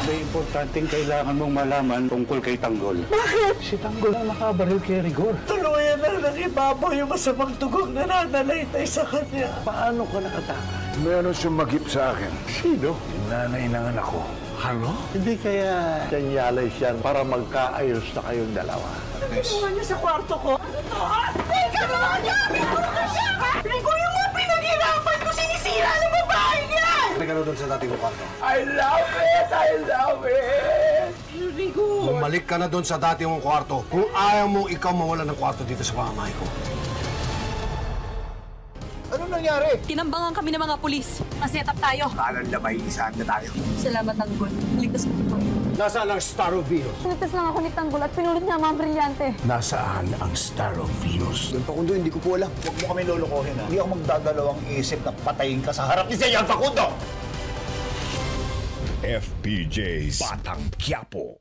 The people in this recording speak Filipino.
May importanteng kailangan mong malaman tungkol kay Tanggol. Bakit? Si Tanggol ang nakabaril kay Rigor. Tuluyan lang ng ibabaw yung masamang tugong na nananalaytay sa kanya. Paano ka nakataka? Meron sumagip sa akin. Sino? Yung nanay ng anak ko. Ano? Hindi kaya kanyalay siya para magkaayos na kayong dalawa. Kinuha niya sa kwarto ko. Ano to? Teka naman niya! Ano ka siya? Rico, yung mga pinaghirapan ko sinisira ng babae niya! Bumalik ka na doon sa dating kwarto. I love it! I love it! Rico! Bumalik ka na doon sa dating mong kwarto kung ayaw mo ikaw mawala ng kwarto dito sa pamamahay ko. Ano nangyari? Tinambangan kami ng mga pulis. Masetap tayo. Kalan labay, isaan na tayo. Salamat, Tanggol. Ligtas mo po. Nasaan ang Star of Venus? Pinitas lang ako ni Tanggol at pinulot niya ang mga brilyante. Nasaan ang Star of Venus? Doon Facundo, hindi ko po alam. Huwag mo kami lulukohin, ha? Hindi ako magdadalawang isip na patayin ka sa harap ni Seyan Facundo! FPJ's Batang Quiapo.